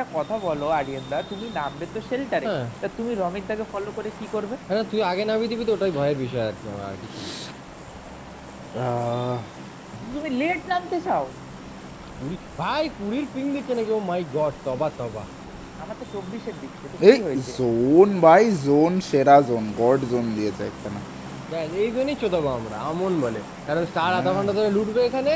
একটা কথা বলো আরিয়ানদা, তুমি নামবে তো শেল্টারে, হ্যাঁ, তা তুমি রমিত দাকে ফলো করে কি করবে? আরে তুই আগে নামিয়ে দিবি তো, ওটাই ভয়ের বিষয় আর কি, আমার আর কিছু না। আহ, তুমি লেট নামতে চাও? কুড়ি ভাই, কুড়ির পিং দিচ্ছে নাকি? ও মাই গড, তবা তবা। আমার তো 24-এর দিচ্ছে, তো এই কি হয়েছে? জোন ভাই, জোন সেরা জোন, গড জোন দিয়েছে এখানে। ব্যাস এই জন্যই চোদাবো আমরা, আমন বলে। কারণ স্টার আধা ঘন্টা ধরে লুটবে এখানে।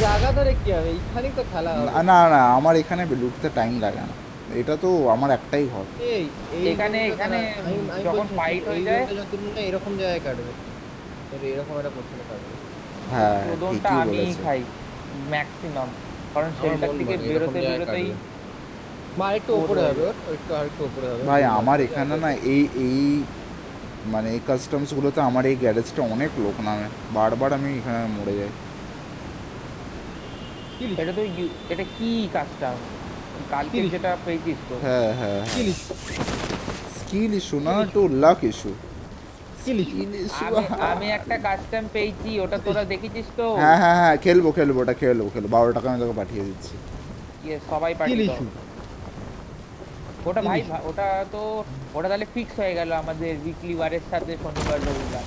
জায়গা ধরে কি হবে, এইখানেই তো খেলা হবে। না না না, আমার এখানে লুটতে টাইম লাগে না, এটা তো আমার একটাই ঘর। এই এই এখানে জোনটা এখানে আমি আমি যখন বলছি ফাইট এই হয়ে যায়, জোনটা যতদিন না এরকম জায়গায় কাটবে, তোর এরকম একটা পছন্দ কাটবে। হ্যাঁ চোদনটা ঠিকই আমিই বলেছে। খাই ম্যাক্সিমাম, কারণ আমার শেল্টার মন থেকে বলে এরকম বেরোতে জায়গায় বেরোতেই কাটবে। বা একটু ভোর উপরে হয়ে হবে, যায়। ওর একটু আর একটু উপরে হবে, ভাই ভুল আমার মারতে এখানে না যাবে। এই এই মানে এই কাস্টমসগুলোতে আমার এই গ্যারেজটা অনেক লোক নামে, বারবার আমি এখানে মরে যাই। কি লিখি এটা তো এটা কি কাজটা কি কালকে লিখি যেটা পেয়েছিস তো? হ্যাঁ হ্যাঁ কি হ্যাঁ, লিখি স্কিল ইস্যু কি না, লিখি একটু লাক ইস্যু। কি লিখি স্কিল ইস্যু। আমি আমি একটা কাস্টম পেয়েছি, ওটা তোরা দেখেছিস তো? হ্যাঁ হ্যাঁ হ্যাঁ, খেলবো খেলবো, ওটা খেলবো খেলবো, 12 টাকা আমি তোকে পাঠিয়ে দিচ্ছি। সবাই কি পাঠিয়ে দাও। লিখু ওটা কি ভাই লিখু ওটা তো, ওটা তাহলে ফিক্স হয়ে গেল আমাদের উইকলি ওয়ারের সাথে শনিবার রবিবার।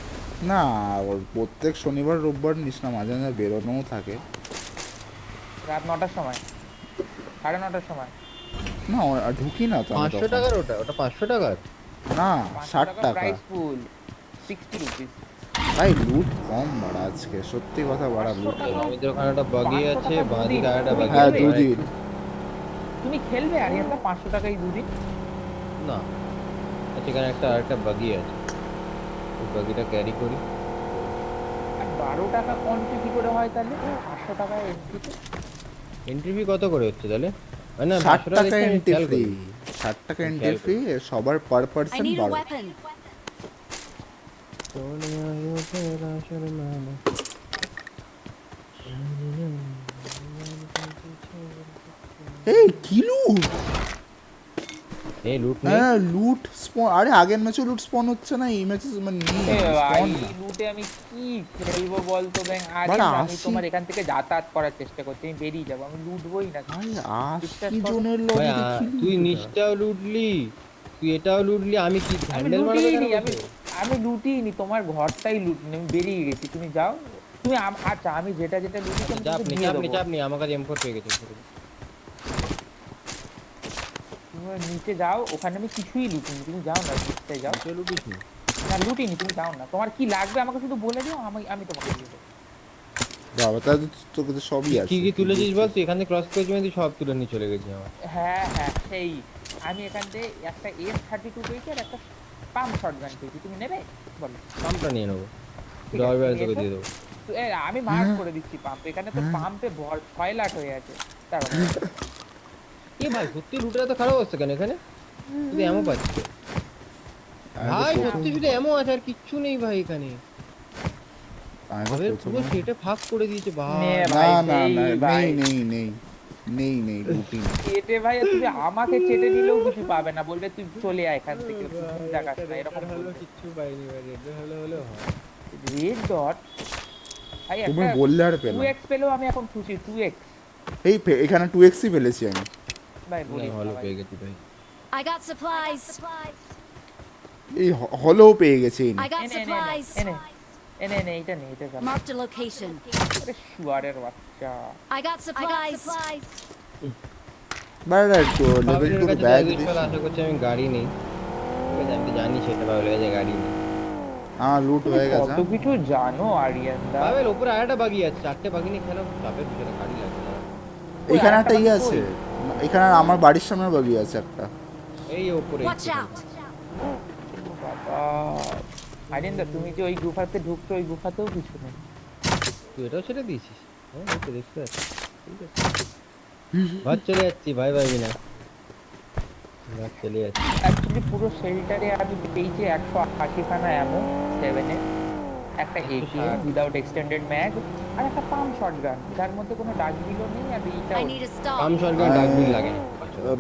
না, ওর প্রত্যেক শনিবার রোববার নিস না, মাঝে মাঝে বেরোনোও থাকে। রাত 9টার সময়, 9:30টার সময়। না ঢুকি না তো আমি 500 তখন। টাকার ওটা ওটা 500 টাকার। না, 500 ষাট টাকা টাকা প্রাইস ফুল, 60 রুপিস। ভাই লুট কম বাড়া আজকে, সত্যি কথা বাড়া, 500 লুট এই কম। টাকা রমিদের ওখানে একটা বাগি 500 আছে, টাকা বাঁ দুদিন দিকে আরেকটা তুমি বাগি হ্যাঁ আছে, খেলবে? মানে দুদিন। একটু। তুমি খেলবে আরিয়ানদা 500 টাকায় দুদিন? না, সেখানে একটা আরেকটা বাগি আছে, ওই বাগিটা ক্যারি করি। আর 12 টাকা কন্ট্রি কি করে হয় তাহলে 500 টাকায় এন্ট্রিতে? এন্ট্রি ফি কত করে হচ্ছে তাহলে? না, 60 500 টাকা টাকা দেখছি, আমি এন্ট্রি খেয়াল ফ্রি, করি। 60 টাকা আমি এন্ট্রি খেয়াল ফ্রি, করি। সবার পার I person need a 12। weapon. এই কি লুট! এই লুট নেই। হ্যাঁ লুট স্পন, আরে আগের ম্যাচে লুট স্পন হচ্ছে না, এই ম্যাচে মানে নেই এ ভাই স্পন না। এই লুটে আমি কি খেলবো বলতো ব্যাং? বাড়া আরিয়ানদা আমি 80, তোমার এখান থেকে যাতায়াত করার চেষ্টা করছি, আমি বেরিয়ে যাবো, আমি লুটবোই না ভাই কিছু। বিশ্বাস 80 করো, জনের ভাই লবিতে কি তুই লুট এটা! নিচটাও লুটলি, তুই এটাও লুটলি, আমি কি আমি হ্যান্ডেল মারবে কেন লুটিনি, আমি বসে? আমি লুটিনি, তোমার ঘরটাই লুটিনি, আমি বেরিয়ে গেছি, তুমি যাও। তুমি আচ্ছা আমি যেটা যেটা লুটেছি আচ্ছা, আমি চাপ তোমাকে নেই দিয়ে চাপ নেই দেবো। চাপ নেই, আমার কাছে M4 পেয়ে গেছে। তুমি নিচে যাও, ওখানে আমি কিছুই লুটিনি, তুমি যাও না, নিচে যাও। নিচে লুটিস নি? না লুটিনি, তুমি যাও না, তোমার কি লাগবে আমাকে শুধু বলে দিও, আমি আমি তোমাকে দিয়ে দেবো। বাবা তাহলে তো তোকে তো সবই কি আছে, কি কি তুলেছিস বল, দিচ্ছিস? তুই এখান থেকে ক্রস করেছিস মানে তুই সব তুলে নিয়ে চলে গেছিস আমার। হ্যাঁ হ্যাঁ সেই, আমি এখান থেকে একটা S32 পেয়েছি আর একটা পাম্প শটগান পেয়েছি, তুমি নেবে? বলো। পাম্পটা নিয়ে নেবো, ঠিক আছে ডবল তুমি তোকে এসো। দিয়ে দেবো। আমি মার্ক করে দিচ্ছি পাম্প, এখানে তো পাম্পে ভর 6 লাখ হয়ে আছে। দাঁড়াও দাঁড়াও। এ ভাই সত্যি লুটের এত খারাপ অবস্থা কেন এখানে? শুধু এমন পাচ্ছে আমি তো ভাই, প্রথম সত্যি শুধু এমন আছে আর কিচ্ছু নেই ভাই এখানে। আমি তো ভাবের প্রথম পুরো সেটে ফাঁক করে দিয়েছে নে ভাই। না ভাই না সেই না, ভাই, নেই নেই নেই নেই নেই লুটি নেই। চেটে ভাই তুমি আমাকে চেটে নিলেও কিছু পাবে না, বলবে তুই চলে আয় এখান থেকে, তুই মুখ ভাই দেখাস একটা না, রেড এরকম হলো, বলবে। কিচ্ছু পাইনি ভাই, রেড হলো হলেও হয়। রেড ডট ভাই, তুমি একটা বললে আর টু পেলাম। এক্স পেলেও আমি এখন খুশি, 2x। এই এখানে 2x ফেলেছি আমি। ভাই না, বলিস না হলো ভাই। পেয়ে গেছি ভাই। I got supplies. এই হলেও পেয়ে গেছি এই নে। I got এনে এনে এনে supplies. এনে এনে এনে এইটা নেই, এটা জানো। Marked a location. আরে শুয়ারের বাচ্চা। I got supplies. বাড়া একটু লেভেল বাবুলের 2 কাছে ব্যাগ যা দিস। চল, আশা করছি আমি গাড়ি নেই। ঠিক আছে, আমি তো জানি সেটা, বাবুলের কাছে গাড়ি নেই। হ্যাঁ লুট তুমি হয়ে গেছে। কত কিছু জানো আরিয়ানদা। বাবেল ওপরে আরেকটা বাগি আছে, 4টে বাগি নিয়ে খেলো, চাপের পিছনে গাড়ি লাগবে না। কই, এখানে আরেকটা একটা বাকি আছে, কই? এখানে আমার বাড়ির সামনে বাগি আছে একটা। এই ওপরে Watch out. বাবা আরিয়ানদা, তুমি যে ওই গুফাতে ঢুকছো, ওই গুফাতেও কিছু নেই। তুই এটাও ছেড়ে দিয়েছিস? হ্যাঁ, এই তো দেখতে পাচ্ছি। ঠিক আছে, ঘর চলে যাচ্ছি, ভাই ভাই বিনা, ঘর চলে যাচ্ছি। অ্যাকচুয়ালি পুরো শেল্টারে আমি পেয়েছি 180 খানা অ্যামো 7 এ, একটা AK 160 উইদাউট এক্সটেন্ডেড ম্যাগ, আর একটা পাম্প শটগান যার মধ্যে কোনো ডাস্টবিনও নেই, আর এইটাও I need a palm stop. সরকার ডাকবিল লাগে না।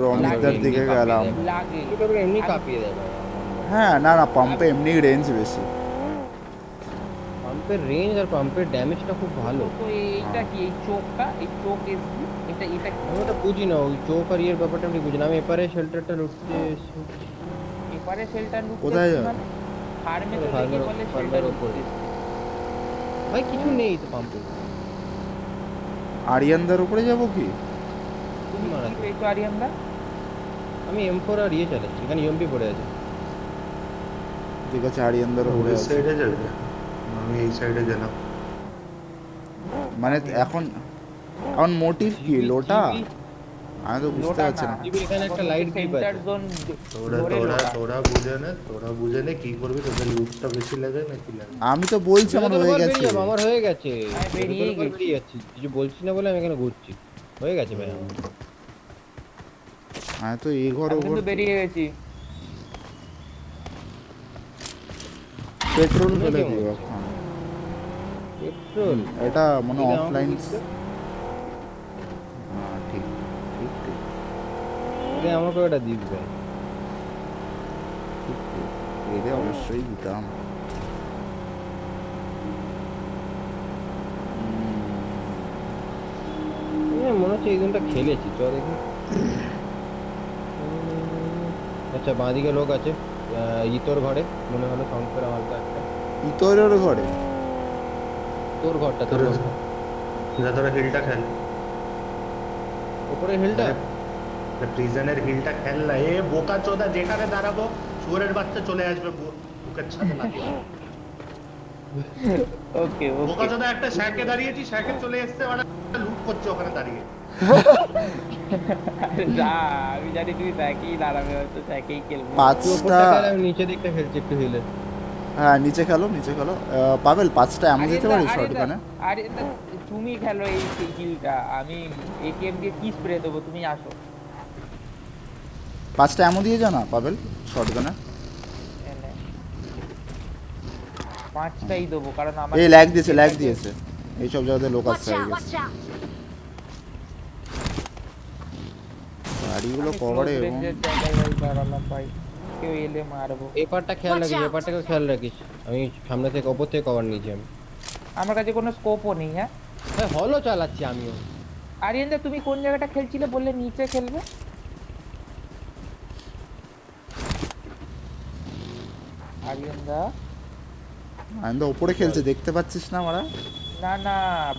রমিতদার দিকে গেলাম। লাগে। তোকে এমনি আমি- কাঁপিয়ে দেয় ভাই। হ্যাঁ না না, পাম্পে এমনি রেঞ্জ বেশি। পাম্পের রেঞ্জ আর পাম্পের ড্যামেজটা খুব ভালো। তো এইটা কি, এই চোখটা, এই চোখ SG, এই এটা এটা আমি ওটা বুঝি না, ওই চোখ আর ইয়ের ব্যাপারটা আমি বুঝি না। আমি এপারে শেল্টারটা লুটতে এপারে শেল্টার লুটতে কোথায় এসেছি যাবে? মানে ফার্মে তো দেখে ফার্মের বলে শেল্টার ফার্মের লুটতে ওপরে এসেছি। ভাই কিছু নেই তো পাম্পে। আরিয়ানদার উপরে যাবো কি? তুমি মারা কি তো। পেয়েছো আরিয়ানদা? আমি M4 আর ইয়ে চালাচ্ছি, এখানে ইউএমপি পড়ে আছে। ঠিক আছে, আরিয়ানদার উপরে ওই আছে। সাইডে যাবে, আমি এই সাইডে গেলাম। মানে এখন এখন মোটিভ কি লোটা? আমি তো বুঝতে লোটা পারছি না, না। জিবির এখানে একটা লাইট গ্রিপ সেন্টার আছে। জোন তোরা ধরে তোরা লোটা। তোরা বুঝে নে কি করবি, তোদের লুটটা বেশি লাগে না কি লাগে। আমি তো বলছি আমার যতক্ষণ হয়ে পর গেছে। বেরিয়ে যাবো, আমার হয়ে গেছে। আমি বেরিয়েই যতক্ষণ পর গেছি। বেরিয়ে যাচ্ছি, কিছু বলছি না বলে আমি এখানে ঘুরছি। হয়ে গেছে ভাই আমার। আমি তো এই ঘর আমি ওপর কিন্তু বেরিয়ে গেছি। পেট্রোল মনে ফেলে কেমন দিও হচ্ছে? এখন। পেট্রোল এটা মনে এটা আমাকে অফলাইন। দিচ্ছে। হ্যাঁ ঠিক ঠিক ঠিক এটা আমাকে ওটা দিস ভাই। ঠিক ঠিক। এটা অবশ্যই দিতাম। মনে হচ্ছে এই দিনটা খেলেছি, চ দেখি। আচ্ছা বাঁদিকে লোক আছে, ইতোর ঘরে মনে হলো সাউন্ড করে হালকা একটা। ইতরের ঘরে? তোর ঘরটা, তোর ঘরটা তোরা হিলটা খেল, ওপরে হিলটা। প্রিজনের হিলটা খেল না। এ বোকা চোদা, যেখানে দাঁড়াবো শুয়োরের বাচ্চা চলে আসবে বুকের সাথে লাগিয়ে। ওকে বোকা ওকে। চোদা একটা শ্যাকে দাঁড়িয়েছি, শ্যাকে চলে এসছে, ওরা লুট করছে ওখানে দাঁড়িয়ে। যা, আমি জানি তুই একই দাঁড়াবে, হয়তো একই খেলবো। তুই পাঁচটা। ওপরটা খেলে, আমি নিচে দিকটা খেলছি একটু হিলে। হ্যাঁ নিচে খেলো, নিচে খেলো। পাবেল 5টা এমন দিতে পারি শর্টগানে? আরিয়ানদা তুমি খেলো এই কিলটা, আমি এটিএম দিয়ে কি স্প্রে দেবো, তুমি আসো। 5টা এমন দিয়ে যা না পাবেল শর্টগানে। এনে 5টাই দেবো কারণ আমার এই ল্যাগ দিয়েছে এইসব জায়গাতে লোক Watch আসতে হয়ে out! গেছে। Watch out! গাড়িগুলো আমি কভারে close এবং range এর জায়গায় ভাই দাঁড়ালাম ভাই, কেউ এলে মারবো। এপারটা খেয়াল Watch রাখিস, out! এপারটাকে খেয়াল রাখিস। আমি সামনে থেকে ওপর থেকে কভার নিয়েছি আমি। আমার কাছে কোনো স্কোপও নেই। হ্যাঁ ভাই হলো চালাচ্ছি আমিও। আরিয়ানদা তুমি কোন জায়গাটা খেলছিলে বললে নিচে খেলবে? আরিয়ানদা আমি তো ওপরে খেলছে, দেখতে পাচ্ছিস না মারা? না না,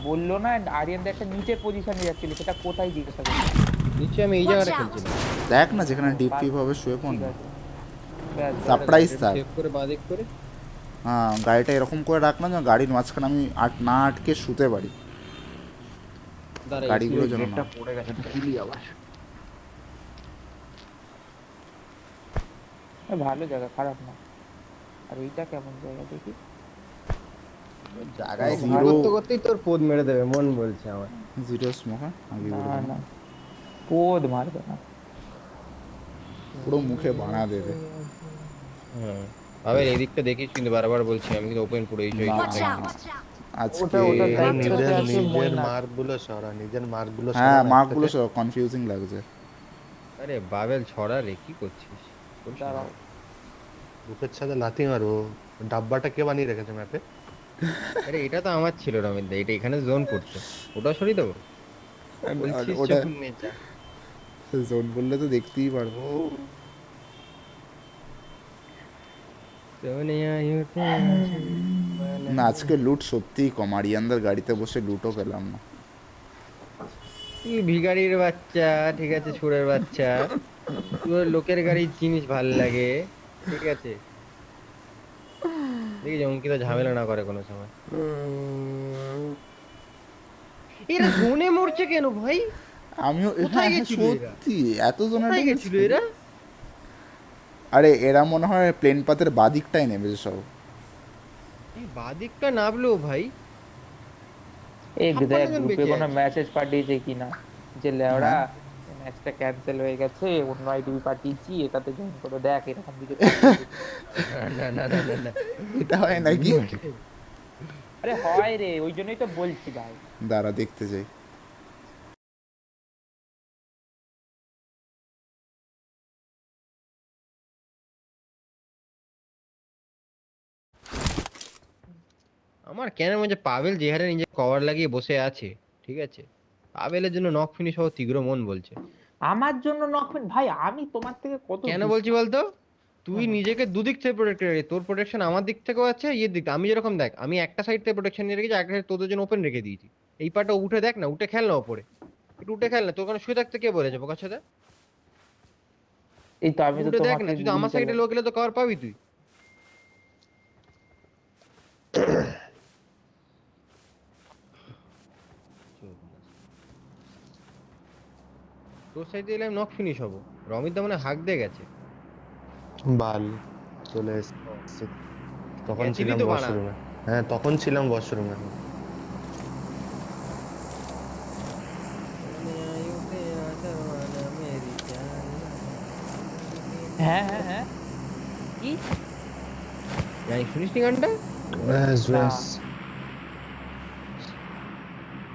বললো না আরিয়ানদা একটা নিচের পজিশনে যাচ্ছিল, সেটা কোথায় জিজ্ঞাসা করছি। নিচে আমি এই Watch জায়গাটা out! খেলছিলাম। দেখ না যেখানে ডিপ টিপ হবে শুয়ে পড় ঠিক না। আছে ব্যাস, সারপ্রাইজ থাক। সেভ করে বাদিক করে। হ্যাঁ গাড়িটা এরকম করে রাখ না যেন গাড়ির মাঝখানে আমি না আটকে শুতে পারি। দাঁড়া, গাড়িগুলো যেন গেটটা না। পড়ে গেছে, খুলি আবার। ভালো জায়গা, খারাপ না। আর এইটা কেমন জায়গা দেখি? জায়গায় Zero- ভিড় করতে করতেই তোর পোদ মেরে দেবে মন বলছে আমার। Zero smoke. হ্যাঁ আগে না বলে না, দিলাম। পোদ মারবে না। পুরো মুখে বানা দেবে। হ্যাঁ আবার এই দিকটা দেখিস কিন্তু, বারবার বলছি আমি কিন্তু ওপেন পুরো এই না। Watch out! আজকে ওটা দায়িত্ব নিজের আছে নিজের ময়না। মার্কগুলো সরা, নিজের মার্কগুলো হ্যাঁ সরা। মার্কগুলো সব কনফিউজিং লাগছে। আরে বাবেল ছড়া রে, কি করছিস? করিস না। দাঁড়াও। বুকের সাথে লাথি মারো। ডাব্বাটা কে বানিয়ে রেখেছে ম্যাপে? আরে এটা তো আমার ছিল রমিন দা, এটা এখানে জোন পড়ছে, ওটা সরিয়ে দেবো। বলছিস ওটা যখন নে যা। জোন বললে তো দেখতেই পারবো। সোনিয়া ইউতে না আজকে লুট সত্যিই কম, আরিয়ানদার গাড়িতে বসে লুটও পেলাম না। তুই ভিখারির বাচ্চা, ঠিক আছে, সুরের বাচ্চা, তোর লোকের গাড়ির জিনিস ভাল লাগে, ঠিক আছে। দেখি যে অঙ্কিতা ঝামেলা না করে কোনো সময়। এরা জোনে মরছে কেন ভাই? আমিও কোথায় হ্যাঁ, গেছিল এরা? সত্যি এত জন কোথায় গেছিল এরা? আরে এরা মনে হয় প্লেন পাতের বাদিকটাই নেমেছে সব। এই বাদিকটা নামলো ভাই। এই দেখ 56 জন গ্রুপে বেঁচে কোনো আছে। মেসেজ পাঠিয়েছে কিনা যে লেওড়া হ্যাঁ। ম্যাচটা ক্যান্সেল হয়ে গেছে, অন্য আইডি পাঠিয়েছি, এটাতে জয়েন করো। দেখ এরকম দিকে না না না না না। এটা হয় নাকি? আরে হয় রে, ওই জন্যই তো বলছি ভাই। দাঁড়া দেখতে যাই। আমার কেন মনে হচ্ছে পাভেল যে হারে নিজে কভার লাগিয়ে বসে আছে, ঠিক আছে, পাবেলের জন্য নক ফিনিশ হওয়া তীব্র মন বলছে। আমার জন্য নকবেন ভাই, আমি তোমার থেকে কত কেন বেশি- বলছি বলতো, তুই হুম। নিজেকে দুদিক থেকে প্রোটেক্ট করে রেখে, তোর প্রোটেকশন আমার দিক থেকেও আছে, ইয়ের দিক আমি যেরকম দেখ, আমি একটা সাইড থেকে প্রোটেকশন নিয়ে রেখেছি, একটা সাইড তোদের জন্য ওপেন রেখে দিয়েছি। এই পাটা উঠে দেখ না, উঠে খেল না ওপরে, একটু উঠে খেল না, তোর কারণে শুয়ে থাকতে কে বলেছে বোকার সাথে? এই তো আমি তো উঠে দেখ তোমাকে না, তুই তো আমার গুলি সাইডে চালাই। লোক গেলে তো কভার পাবি তুই। তোর সাইডে এলে নক ফিনিশ হবো। রমিত দা মানে হাক দিয়ে গেছে। বাল চলে এসেছে, তখন গেছিলি ছিলাম তো বাড়া। ওয়াশরুমে। হ্যাঁ তখন ছিলাম ওয়াশরুমে। হ্যাঁ হ্যাঁ হ্যাঁ কি জানি শুনিস নি গানটা? না।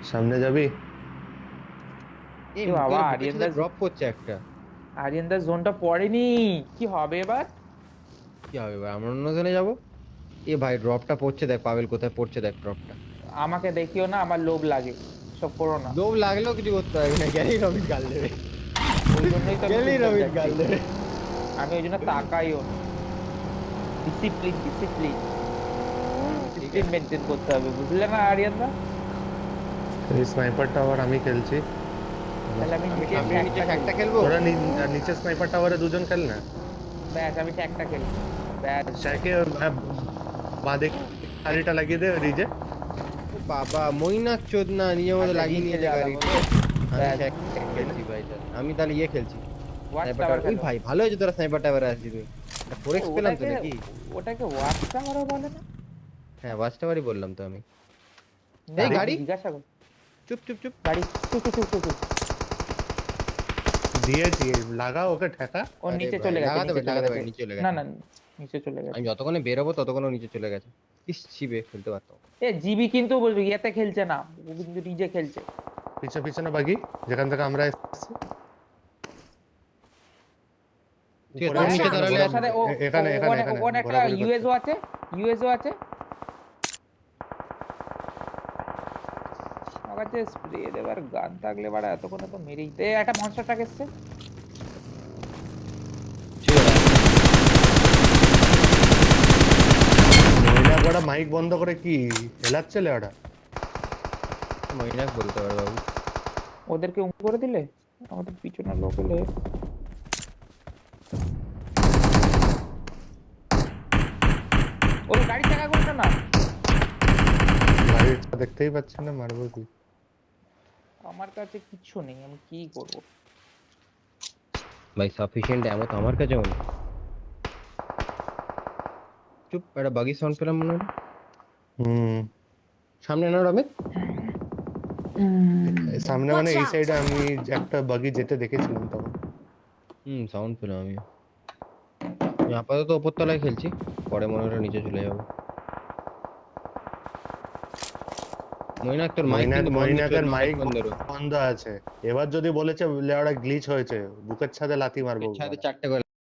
সামনে যাবি? এই এ বাবা, মুখের আরিয়ান সাথে দাস- ড্রপ করছে একটা। আরিয়ানদার জোনটা পড়েনি, কি হবে এবার? কি হবে ভাই, আমরা অন্য জনে যাবো। এ ভাই ড্রপটা পড়ছে দেখ, পাবেল কোথায় পড়ছে দেখ ড্রপটা। আমাকে দেখিও না, আমার লোভ লাগে, সব করো না। লোভ লাগলেও কিছু করতে হবে না, গেলেই রমিত গাল দেবে। ওই জন্যই তো আমি গেলেই চুপচাপ রমিত গাল যাচ্ছি। দেবে। আমি ওই জন্য তাকাইও না। ডিসিপ্লিন ডিসিপ্লিন ডিসিপ্লিন মেনটেন করতে হবে, বুঝলে না আরিয়ানদা? এই স্নাইপার টাওয়ার আমি খেলছি, তাহলে আমি আমি নিচে সামনে নিচে ট্যাগটা একটা খেলবো। খেলবো। তোরা নিচে স্নাইপার টাওয়ারে দুজন খেল না। ব্যাস আমি ট্যাগটা খেলবো, ব্যাস। চাইকে বাঁধে গাড়িটা লাগিয়ে দে রিজে। ও বাবা মইনাক চোদ না, নিজের মধ্যে আচ্ছা, লাগিয়ে নিচে নিয়েছে যাওয়া গাড়িটা। হলো। আমি ব্যাস। ট্যাগ খেলছি ভাই, আমি তাহলে ইয়ে খেলছি ওয়াচ স্নাইপার টাওয়ার টাওয়ার। ওই খেলো। ভাই ভালো হয়েছে তোরা স্নাইপার টাওয়ারে আসছিস তুই, ফোরেক্স পেলাম তো নাকি? ওটাকে ওয়াচ টাওয়ারও বলে না? হ্যাঁ ওয়াচ টাওয়ারই বললাম তো আমি। না, এই গাড়ি? জিজ্ঞাসা কর। চুপ চুপ চুপ। গাড়ি চুপ চুপ চুপ চুপ। দিয়েছি, লাগা ওকে ঠেকা। ও আরে নিচে ভাই, চলে গেছে, লাগাতে নিচে পারি, চলে লাগাতে গেছে। পারি, নিচে চলে না গেছে। না, নিচে চলে গেছে। আমি যতক্ষণে বেরোবো ততক্ষণে নিচে চলে গেছে। ইস ছিবে খেলতে পারতাম। এ জিবি কিন্তু ইয়েতে খেলছে না, ও কিন্তু রিজে খেলছে। পিছনে বাগি যেখান থেকে আমরা এসেছি। ঠিক আছে, উপরে তুমি নিচে এখানে দাঁড়ালে ঘোরা- ওর সাথে ও- এখানে ও- এখানে ওখানে- এখানে ওখানে একটা ঘোরাঘুরি করছে। ইউএসও আছে, ইউএসও আছে। আমার কাছে স্প্রে দেবার গান থাকলে বাড়া এতক্ষণে তো মেরেই দে। একটা মনস্টার ট্রাক এসছে। মহিলা বড় মাইক বন্ধ করে কি হেলাচ্ছে লেওড়া। মইনাক বলতে পারে বাবু। ওদেরকে করে দিলে আমাদের পিছনে লোক এলে। ওই গাড়ি চাকা করতো না। গাড়িটা দেখতেই পাচ্ছি না, মারবো কি? আমার কাছে কিচ্ছু নেই, আমি কি করব? ভাই সাফিসিয়েন্ট এমন তো আমার কাছেও নেই। চুপ, একটা বাগি সাউন্ড পেলাম মনে হলো। সামনে না রমিত? সামনে মানে Watch এই out! সাইডে আমি একটা বাগি যেতে দেখেছিলাম তখন। সাউন্ড পেলাম আমি। আমি আপাতত ওপর তলায় খেলছি, পরে মনে হলো নিচে চলে যাবো। মইনাক তোর মাইক কিন্তু মইনাকের মাইক বন্ধ করো। বন্ধ আছে। এবার যদি বলেছে লেওড়া গ্লিচ হয়েছে, বুকের ছাদে লাথি মারবো। ছাদে 4টে করে